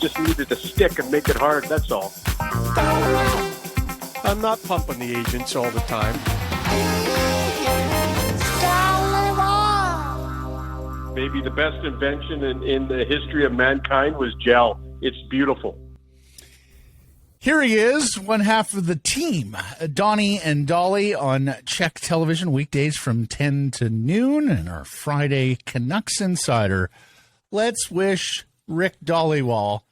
just needed a stick and make it hard, that's all. I'm not pumping the agents all the time. Maybe the best invention in the history of mankind was gel. It's beautiful. Here he is, one half of the team, Donnie and Dolly on Czech television, weekdays from 10 to noon, and our Friday Canucks Insider. Let's wish Rick Dhaliwal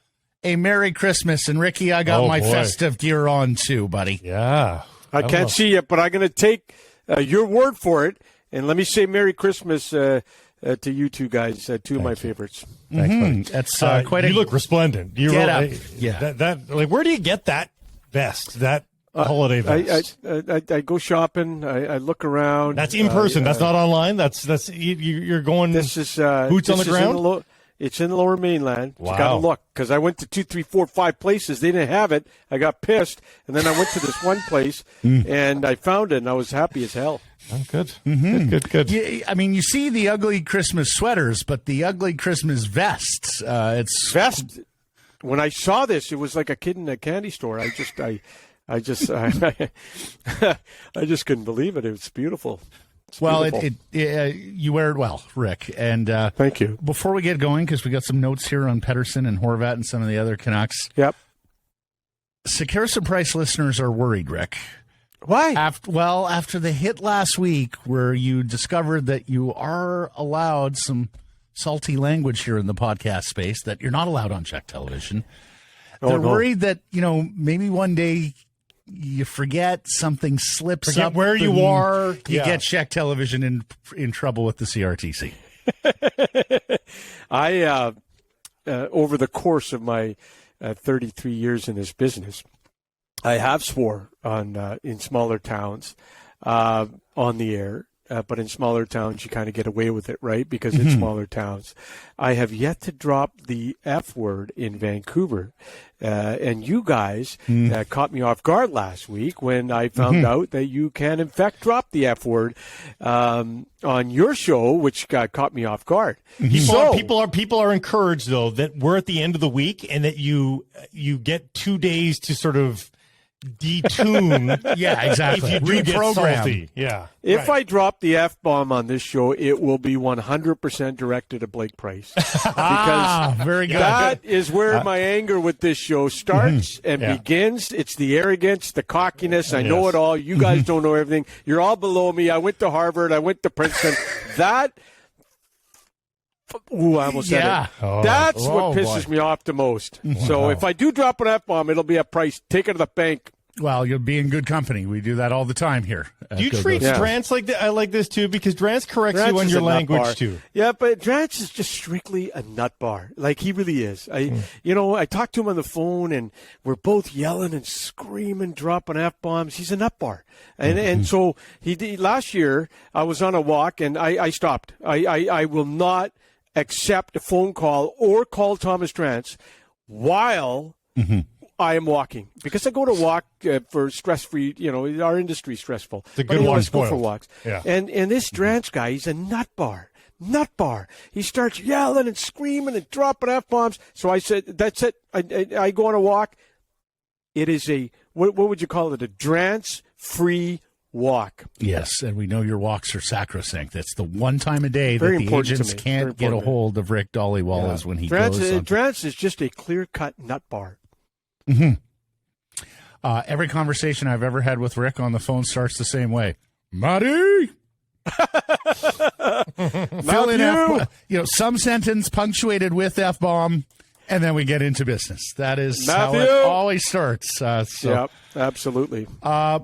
a Merry Christmas. And Ricky, I got my festive gear on too, buddy. Yeah. I can't see it, but I'm going to take your word for it. And let me say Merry Christmas to you two guys, two of my favorites. Thanks, buddy. That's quite you look resplendent. You get really, up. Yeah. That like, where do you get that vest? That holiday vest? I go shopping. I look around. That's in person. That's not online. That's you're going. This is boots on the ground. It's in the Lower Mainland. Wow. You got to look, because I went to 2, 3, 4, 5 places. They didn't have it. I got pissed, and then I went to this one place, and I found it, and I was happy as hell. Oh, good. Mm-hmm. Good. Yeah, I mean, you see the ugly Christmas sweaters, but the ugly Christmas vests. It's vest. When I saw this, it was like a kid in a candy store. I just couldn't believe it. It was beautiful. Well, you wear it well, Rick. And thank you. Before we get going, because we got some notes here on Pettersson and Horvat and some of the other Canucks. Yep. Sekeres and Price listeners are worried, Rick. Why? After the hit last week where you discovered that you are allowed some salty language here in the podcast space that you're not allowed on Czech television. They're worried that, maybe one day you forget, something slips up where you are. You get Czech television in trouble with the CRTC. I over the course of my 33 years in this business, I have swore on in smaller towns on the air, but in smaller towns you kind of get away with it, right? Because it's smaller towns. I have yet to drop the F word in Vancouver, and you guys caught me off guard last week when I found out that you can in fact drop the F word on your show, which caught me off guard. People are encouraged though that we're at the end of the week and that you get 2 days to sort of detune. Yeah, exactly. If you do get salty. Yeah. If I drop the F-bomb on this show, it will be 100% directed at Blake Price. Because very good. That is where my anger with this show starts and begins. It's the arrogance, the cockiness. I know it all. You guys don't know everything. You're all below me. I went to Harvard. I went to Princeton. That... Ooh, I almost said it. That's what pisses me off the most. So if I do drop an F-bomb, it'll be a Price. Take it to the bank. Well, you'll be in good company. We do that all the time here. Do you treat Drance like this too? Because Drance corrects you on your language too. Yeah, but Drance is just strictly a nut bar. Like he really is. I talked to him on the phone and we're both yelling and screaming, dropping F-bombs. He's a nut bar. And so last year I was on a walk and I stopped. I will not accept a phone call or call Thomas Drance while I am walking, because I go to walk for stress-free. Our industry's stressful. It's a good one. Go for walks. Yeah. And this Drance guy, he's a nut bar. He starts yelling and screaming and dropping F-bombs. So I said, that's it. I go on a walk. It is what would you call it? A Drance-free walk. Yes, and we know your walks are sacrosanct. That's the one time a day Very that the agents can't get a hold of Rick Dhaliwal is when he goes on. Drance is just a clear-cut nut bar. Every conversation I've ever had with Rick on the phone starts the same way. Matty! Fill in some sentence punctuated with F-bomb, and then we get into business. That is how it always starts. Yep, absolutely.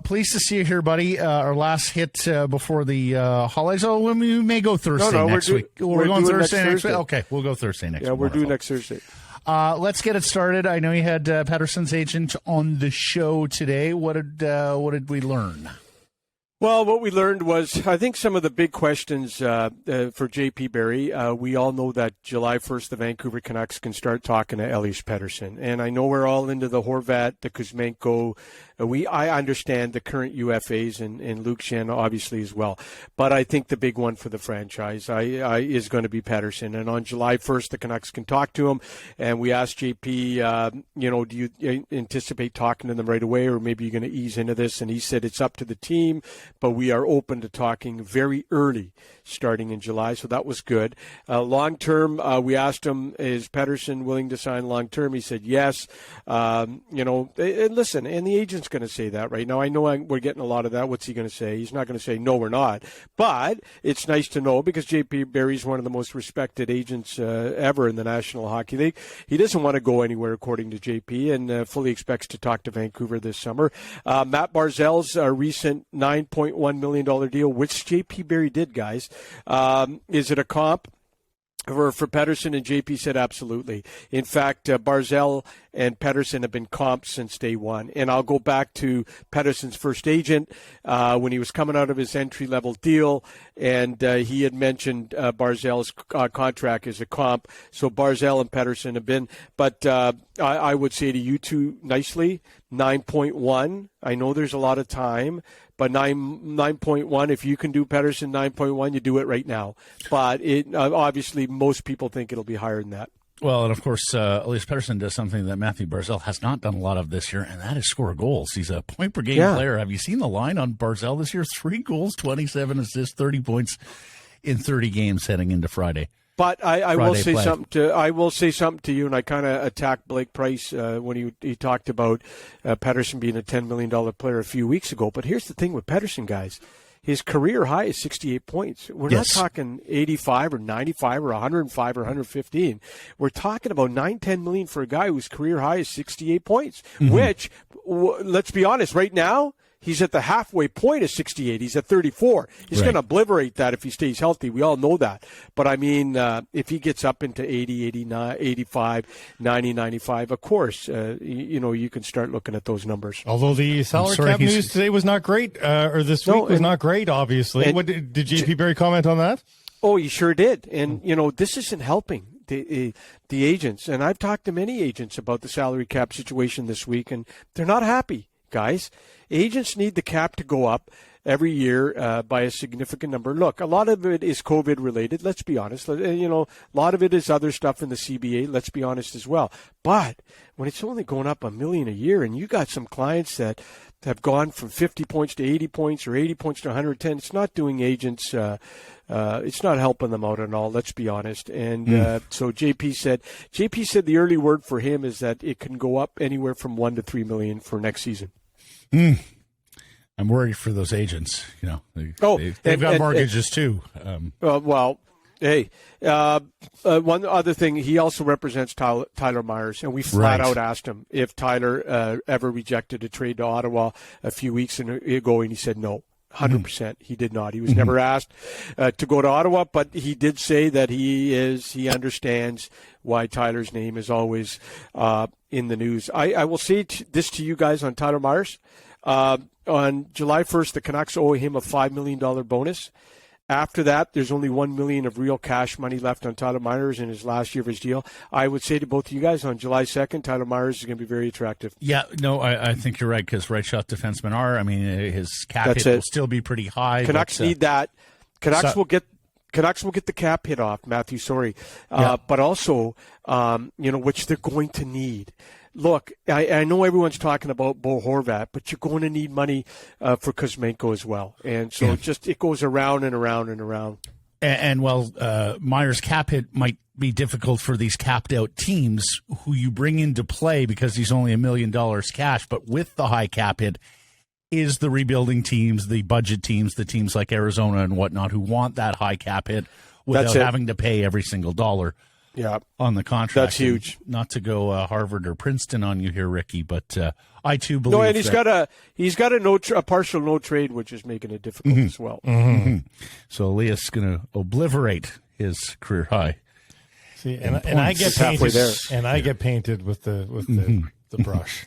Pleased to see you here, buddy. Our last hit before the holidays. Oh, we may go Thursday next week. We're going Thursday next week? Okay, we'll go Thursday next week. Yeah, we're doing next Thursday. Let's get it started. I know you had Pettersson's agent on the show today. What did we learn? Well, what we learned was, I think some of the big questions for JP Barry, we all know that July 1st, the Vancouver Canucks can start talking to Elias Pettersson. And I know we're all into the Horvat, the Kuzmenko. I understand the current UFAs and Luke Shen obviously as well. But I think the big one for the franchise is going to be Pettersson. And on July 1st, the Canucks can talk to him. And we asked JP, do you anticipate talking to them right away, or maybe you're going to ease into this? And he said it's up to the team, but we are open to talking very early, starting in July. So that was good. Long term, we asked him, is Pettersson willing to sign long term? He said yes. And listen, and the agent's going to say that right now. I know we're getting a lot of that. What's he going to say? He's not going to say no, we're not. But it's nice to know, because JP Barry's one of the most respected agents ever in the National Hockey League. He doesn't want to go anywhere, according to JP, and fully expects to talk to Vancouver this summer. Matt Barzal's recent $9.1 million deal, which JP Barry did, guys. Is it a comp for Pettersson? And JP said absolutely. In fact, Barzal and Pettersson have been comps since day one. And I'll go back to Pettersson's first agent when he was coming out of his entry-level deal, and he had mentioned Barzal's contract as a comp. So Barzal and Pettersson have been. But I would say to you two nicely, 9.1. I know there's a lot of time, but 9.1, if you can do Pettersson 9.1, you do it right now. But obviously most people think it'll be higher than that. Well, and of course, Elias Pettersson does something that Matthew Barzal has not done a lot of this year, and that is score goals. He's a point-per-game player. Have you seen the line on Barzal this year? 3 goals, 27 assists, 30 points in 30 games heading into Friday. But I will say something to you, and I kind of attacked Blake Price when he talked about Pettersson being a $10 million player a few weeks ago. But here's the thing with Pettersson, guys. His career high is 68 points. We're not talking 85 or 95 or 105 or 115. We're talking about $9-10 million for a guy whose career high is 68 points, which, let's be honest, right now, he's at the halfway point of 68. He's at 34. He's going to obliterate that if he stays healthy. We all know that. But, I mean, if he gets up into 80, 89, 85, 90, 95, of course, you can start looking at those numbers. Although the salary cap news today was not great, or this week was not great, obviously. What did JP Barry comment on that? Oh, he sure did. And, this isn't helping the agents. And I've talked to many agents about the salary cap situation this week, and they're not happy, guys. Agents need the cap to go up every year by a significant number. Look, a lot of it is COVID related. Let's be honest. A lot of it is other stuff in the CBA. Let's be honest as well. But when it's only going up $1 million a year, and you got some clients that have gone from 50 points to 80 points or 80 points to 110, it's not doing agents. It's not helping them out at all. Let's be honest. And so JP said the early word for him is that it can go up anywhere from $1 to $3 million for next season. I'm worried for those agents. They've got mortgages too. Hey, one other thing, he also represents Tyler Myers, and we flat out asked him if Tyler ever rejected a trade to Ottawa a few weeks ago, and he said no. 100%. He did not. He was never asked to go to Ottawa, but he did say that he understands why Tyler's name is always in the news. I will say this to you guys on Tyler Myers. On July 1st, the Canucks owe him a $5 million bonus. After that, there's only $1 million of real cash money left on Tyler Myers in his last year of his deal. I would say to both of you guys, on July 2nd, Tyler Myers is going to be very attractive. Yeah, no, I think you're right, because right shot defensemen are. I mean, his cap hit will still be pretty high. Canucks need that. Canucks will get the cap hit off, Matthew, sorry. But also, which they're going to need. Look, I know everyone's talking about Bo Horvat, but you're going to need money for Kuzmenko as well. And so it goes around and around and around. And while Myers' cap hit might be difficult for these capped out teams who you bring into play because he's only $1 million cash, but with the high cap hit is the rebuilding teams, the budget teams, the teams like Arizona and whatnot who want that high cap hit without having to pay every single dollar. On the contract. That's huge. Not to go Harvard or Princeton on you here, Ricky, but I too believe. No, and he's got a partial no trade, which is making it difficult as well. So Elias is going to obliterate his career high. See, and I get painted there, and I get painted with the brush.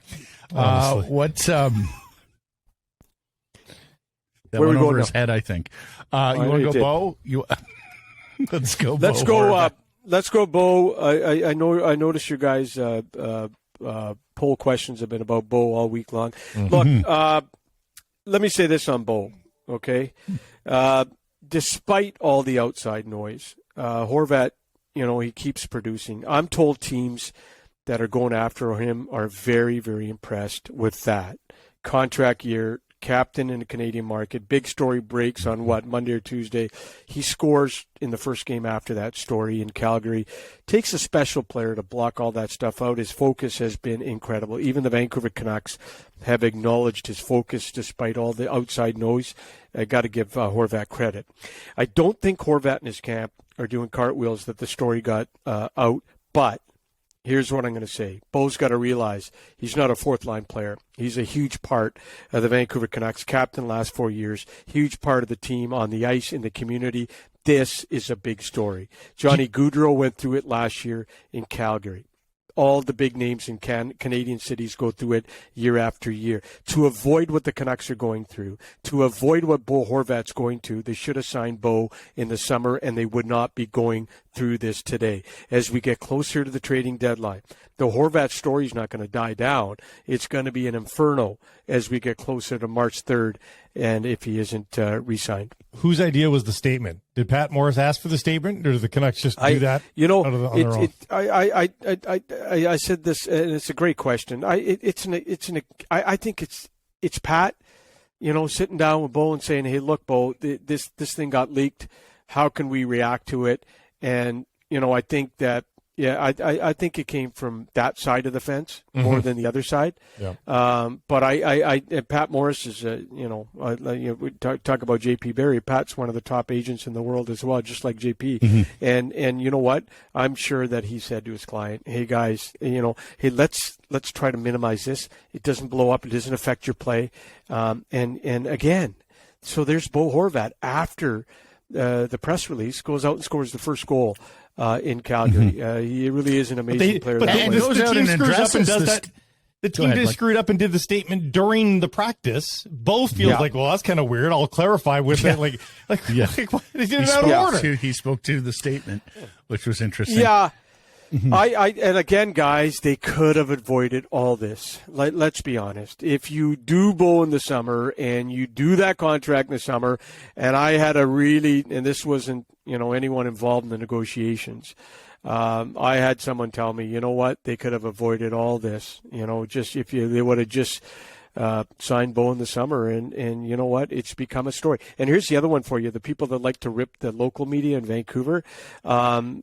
That Where went we over going his head, I think. You want to go, Bo? Let's go, Bo. Let's go, Bo. I noticed your guys' poll questions have been about Bo all week long. Mm-hmm. Look, let me say this on Bo, okay? Despite all the outside noise, Horvat, he keeps producing. I'm told teams that are going after him are very, very impressed with that. Contract year, captain in the Canadian market. Big story breaks on Monday or Tuesday. He scores in the first game after that story in Calgary. Takes a special player to block all that stuff out. His focus has been incredible. Even the Vancouver Canucks have acknowledged his focus despite all the outside noise. I got to give Horvat credit. I don't think Horvat and his camp are doing cartwheels that the story got out, but here's what I'm going to say. Bo's got to realize he's not a fourth-line player. He's a huge part of the Vancouver Canucks, captain last 4 years, huge part of the team on the ice, in the community. This is a big story. Johnny Gaudreau went through it last year in Calgary. All the big names in Canadian cities go through it year after year. To avoid what the Canucks are going through, to avoid what Bo Horvat's going to, they should have signed Bo in the summer, and they would not be going through this today. As we get closer to the trading deadline, the Horvat story is not going to die down. It's going to be an inferno as we get closer to March 3rd, and if he isn't re-signed. Whose idea was the statement? Did Pat Morris ask for the statement, or did the Canucks just do that? I said this, and it's a great question. I think it's Pat, sitting down with Bo and saying, "Hey, look, Bo, this thing got leaked. How can we react to it?" And I think that. Yeah, I think it came from that side of the fence more than the other side. Yeah. But and Pat Morris is, we talk about JP Barry. Pat's one of the top agents in the world as well, just like JP. Mm-hmm. And you know what? I'm sure that he said to his client, "Hey guys, hey, let's try to minimize this. It doesn't blow up. It doesn't affect your play." And again, so there's Bo Horvat after the press release goes out and scores the first goal. In Calgary. He really is an amazing player. But the team screws up and does that. The team just screwed up and did the statement during the practice. Both feels like, well, that's kind of weird. I'll clarify with it. Like they did it out of order. He spoke to the statement, which was interesting. Yeah. And again, guys, they could have avoided all this. Let's be honest. If you do Bo in the summer and you do that contract in the summer, and I had and this wasn't, anyone involved in the negotiations. I had someone tell me, you know what, they could have avoided all this. Just they would have just signed Bo in the summer, and you know what, it's become a story. And here's the other one for you: the people that like to rip the local media in Vancouver. A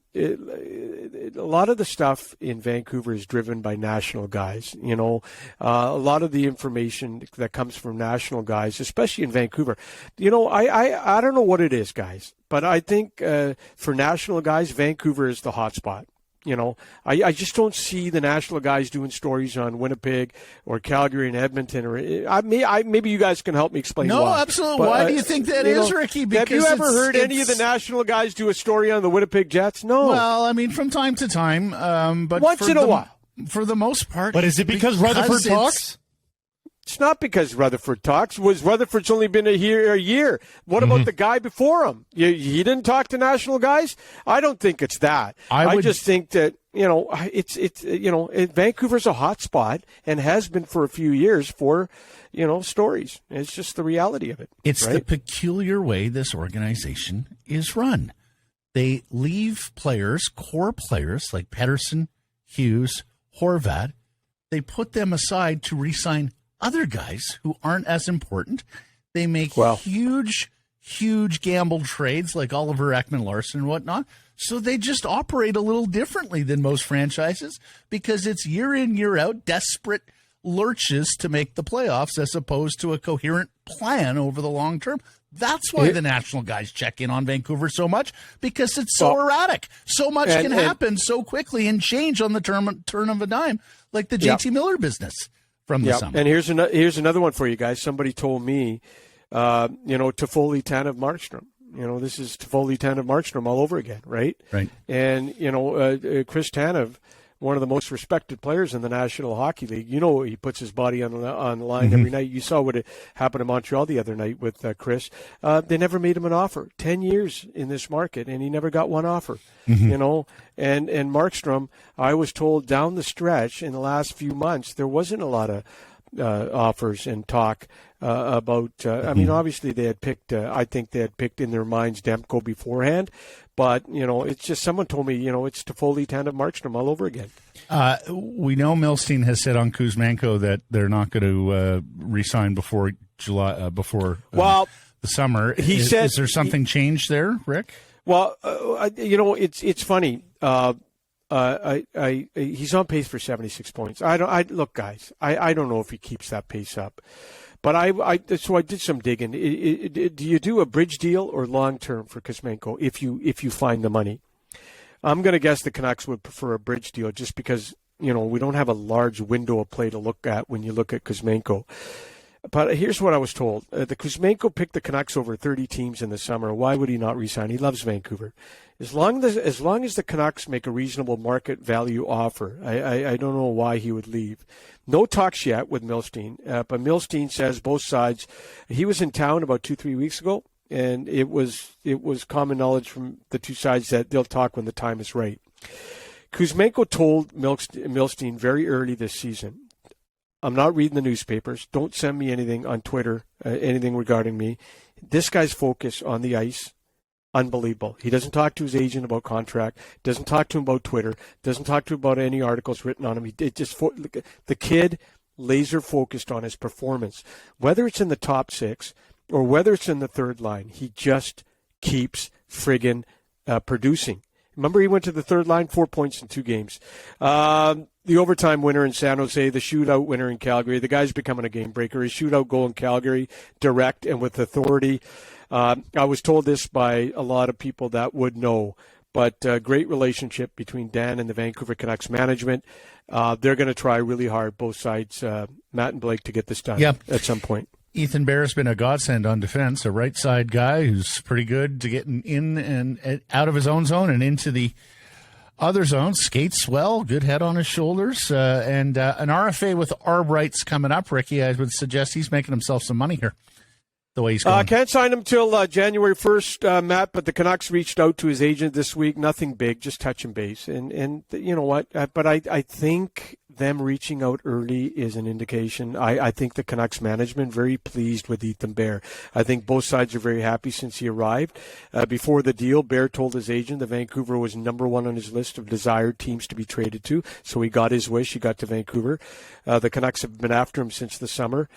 lot of the stuff in Vancouver is driven by national guys. A lot of the information that comes from national guys, especially in Vancouver. I don't know what it is, guys, but I think for national guys, Vancouver is the hot spot. I just don't see the national guys doing stories on Winnipeg or Calgary and Edmonton. Or maybe you guys can help me explain why. No, absolutely. But, why do you think that is, Ricky? Because have you ever heard any of the national guys do a story on the Winnipeg Jets? No. Well, I mean, from time to time. But once in a while. For the most part. But is it because Rutherford talks? It's not because Rutherford talks. Rutherford's only been a year. What about the guy before him? He didn't talk to national guys? I don't think it's that. I just think that, Vancouver's a hot spot and has been for a few years for, stories. It's just the reality of it. It's the peculiar way this organization is run. They leave players, core players like Pettersson, Hughes, Horvat, they put them aside to re-sign other guys who aren't as important. They make huge gamble trades like Oliver Ekman-Larsson and whatnot. So they just operate a little differently than most franchises because it's year in, year out, desperate lurches to make the playoffs as opposed to a coherent plan over the long term. That's why the national guys check in on Vancouver so much, because it's so erratic. So much can happen so quickly and change on the turn of a dime, like the JT Miller business. From the summer. And here's another one for you guys. Somebody told me, Toffoli, Tanev, Markstrom. This is Toffoli, Tanev, Markstrom all over again, right? Right. And, Chris Tanev one of the most respected players in the National Hockey League. You know, he puts his body on the line every night. You saw what happened in Montreal the other night with Chris. They never made him an offer. 10 years in this market, and he never got one offer. You know, and Markstrom, I was told down the stretch in the last few months, there wasn't a lot of offers and talk about. I mean, obviously they had picked. I think they had picked in their minds Demko beforehand, but you know, it's just someone told me, you know, it's Toffoli, Tanev, Markstrom all over again. We know Milstein has said on Kuzmenko that they're not going to re-sign before July, the summer. He said, "Is there something changed there, Rick?" Well, you know, it's funny. He's on pace for 76 points. Look, guys. I don't know if he keeps that pace up, but so I did some digging. Do you do a bridge deal or long term for Kuzmenko if you find the money? I'm going to guess the Canucks would prefer a bridge deal just because, you know, we don't have a large window of play to look at when you look at Kuzmenko. But here's what I was told. The Kuzmenko picked the Canucks over 30 teams in the summer. Why would he not resign? He loves Vancouver. As long as the Canucks make a reasonable market value offer, I don't know why he would leave. No talks yet with Milstein, but Milstein says both sides. He was in town about 2-3 weeks ago, and it was common knowledge from the two sides that they'll talk when the time is right. Kuzmenko told Milstein very early this season, I'm not reading the newspapers. Don't send me anything on Twitter, anything regarding me. This guy's focus on the ice, unbelievable. He doesn't talk to his agent about contract, doesn't talk to him about Twitter, doesn't talk to him about any articles written on him. The kid laser focused on his performance. Whether it's in the top six or whether it's in the third line, he just keeps friggin' producing. Remember, he went to the third line, 4 points in 2 games. The overtime winner in San Jose, the shootout winner in Calgary. The guy's becoming a game breaker. His shootout goal in Calgary, direct and with authority. I was told this by a lot of people that would know, but great relationship between Dan and the Vancouver Canucks management. They're going to try really hard, both sides, Matt and Blake, to get this done at some point. Ethan Bear has been a godsend on defense, a right side guy who's pretty good to getting in and out of his own zone and into the other zone. Skates well, good head on his shoulders, and an RFA with arb rights coming up. Ricky, I would suggest he's making himself some money here. The way he's going. Can't sign him till January 1st, Matt, but the Canucks reached out to his agent this week. Nothing big, just touching base. And you know what? But I think them reaching out early is an indication. I think the Canucks management very pleased with Ethan Bear. I think both sides are very happy since he arrived. Before the deal, Bear told his agent that Vancouver was number 1 on his list of desired teams to be traded to. So he got his wish. He got to Vancouver. The Canucks have been after him since the summer.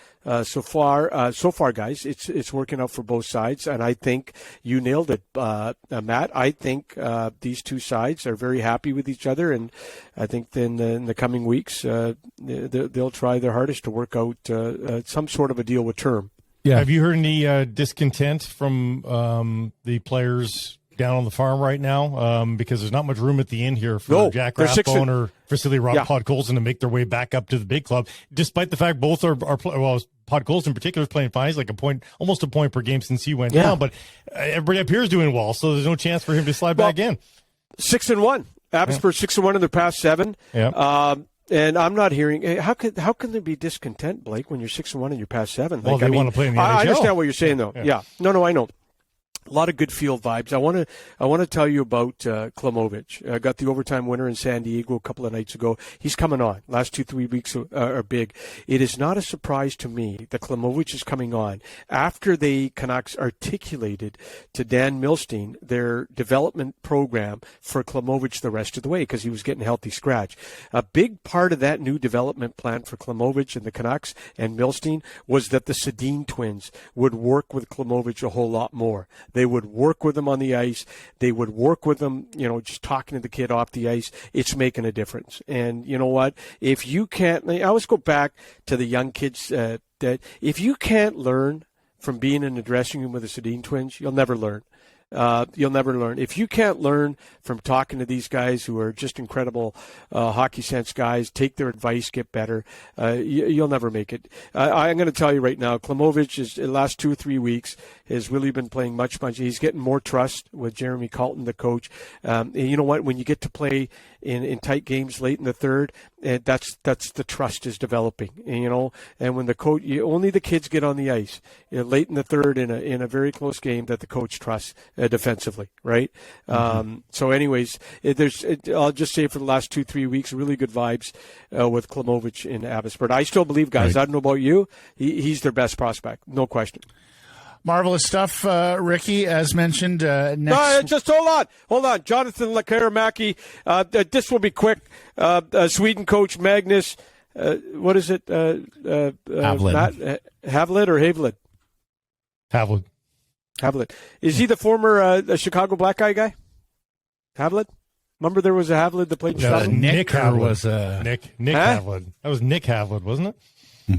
So far, guys, it's working out for both sides. And I think you nailed it, Matt. I think these two sides are very happy with each other. And I think in the coming weeks, they'll try their hardest to work out some sort of a deal with term. Yeah. Have you heard any discontent from the players down on the farm right now? Because there's not much room at the end here for Jack Rathbone or Vasily Podkolzin to make their way back up to the big club, despite the fact both are Podkolzin in particular is playing fine. He's like almost a point per game since he went down, but everybody up here is doing well, so there's no chance for him to slide back in. 6-1. Abbotsford 6-1 in their past 7. Yeah. And I'm not hearing how can there be discontent, Blake, when you're 6-1 in your past 7? Well, they want to play in the NHL. I understand what you're saying, though. Yeah. No, I know. A lot of good field vibes. I want to tell you about Klimovich. Got the overtime winner in San Diego a couple of nights ago. He's coming on. Last 2-3 weeks are big. It is not a surprise to me that Klimovich is coming on after the Canucks articulated to Dan Milstein their development program for Klimovich the rest of the way because he was getting a healthy scratch. A big part of that new development plan for Klimovich and the Canucks and Milstein was that the Sedin twins would work with Klimovich a whole lot more. They would work with him on the ice. They would work with him, just talking to the kid off the ice. It's making a difference. And you know what? If you can't, I always go back to the young kids that if you can't learn from being in the dressing room with the Sedin twins, you'll never learn. you'll never learn. If you can't learn from talking to these guys who are just incredible hockey sense guys, take their advice, get better, you'll never make it. I'm going to tell you right now, Klimovich is the last 2 or 3 weeks has really been playing much. He's getting more trust with Jeremy Colton, the coach. And you know what? When you get to play in tight games late in the third, that's the trust is developing. And when the coach, only the kids get on the ice late in the third in a very close game that the coach trusts defensively, right? So anyways, I'll just say for the last 2-3 weeks, really good vibes with Klimovich in Abbotsford. I still believe, guys, I don't know about you, he's their best prospect, no question. Marvelous stuff, Ricky, as mentioned. Next... No, just hold on. Jonathan Lekaramäki, this will be quick. Sweden coach Magnus, what is it? Havlid or Havlid? Havlid. Is he the former Chicago black guy? Havlid? Remember there was a Havlid that played in Chicago? Nick Havlid. Nick Havlid. That was Nick Havlid, wasn't it?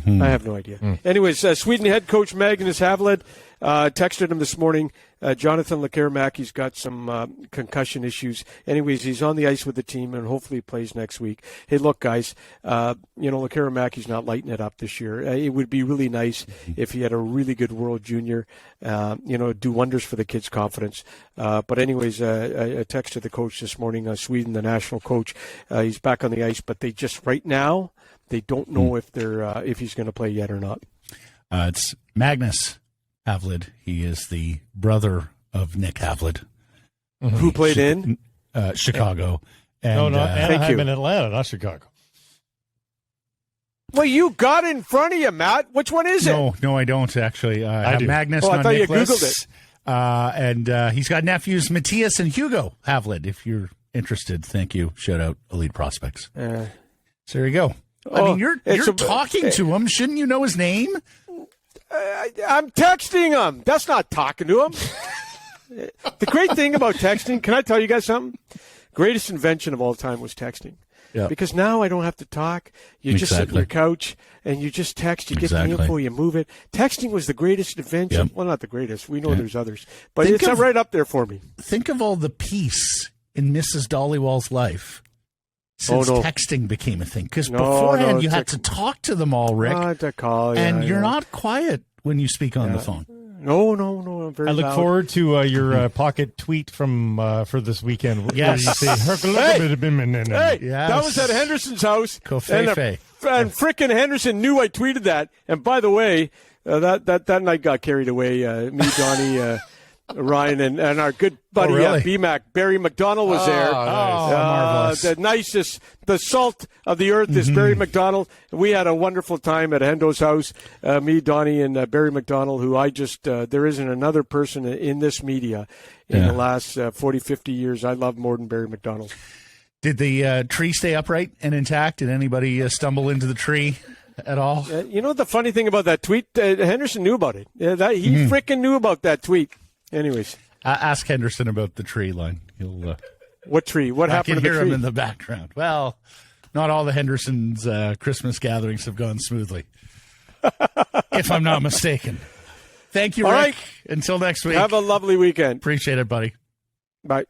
I have no idea. Anyways, Sweden head coach Magnus Havlid texted him this morning. Jonathan Lekaramäki's got some concussion issues. Anyways, he's on the ice with the team, and hopefully he plays next week. Hey, look, guys, Lekaramäki's not lighting it up this year. It would be really nice if he had a really good World Junior, do wonders for the kids' confidence. But anyways, I texted the coach this morning, Sweden, the national coach. He's back on the ice, but they just right now, they don't know if he's going to play yet or not. It's Magnus Havlid. He is the brother of Nick Havlid, who played in Chicago. And, Anaheim and Atlanta, not Chicago. Well, you got it in front of you, Matt. Which one is it? No, I don't actually. I have do. Magnus. I thought Nicholas, you Googled it. And he's got nephews Matthias and Hugo Havlid. If you're interested, thank you. Shout out Elite Prospects. So there you go. I mean, you're talking to him. Shouldn't you know his name? I'm texting him. That's not talking to him. The great thing about texting, can I tell you guys something? Greatest invention of all time was texting. Yeah. Because now I don't have to talk. You just sit on your couch and you just text. You get the info, you move it. Texting was the greatest invention. Yep. Well, not the greatest. We know there's others. But it's right up there for me. Think of all the peace in Mrs. Dhaliwal's life. Since texting became a thing. Because beforehand you had to talk to them all, Rick. And you're not quiet when you speak on the phone. No. I'm very I look forward to your pocket tweet from for this weekend. Yes. That was at Henderson's house. And frickin' Henderson knew I tweeted that. And by the way, that night got carried away. Me, Donnie, Ryan, and our good buddy BMAC, Barry McDonald was there. Marvelous. The nicest, the salt of the earth is Barry McDonald. We had a wonderful time at Hendo's house, me, Donnie, and Barry McDonald, who I just, there isn't another person in this media in the last 40, 50 years I love more than Barry McDonald. Did the tree stay upright and intact? Did anybody stumble into the tree at all? The funny thing about that tweet, Henderson knew about it. He frickin' knew about that tweet. Anyways, ask Henderson about the tree line. He'll. What tree? What happened to the tree? I can hear him in the background. Well, not all the Henderson's Christmas gatherings have gone smoothly, if I'm not mistaken. Thank you, Rick. All right. Until next week. Have a lovely weekend. Appreciate it, buddy. Bye.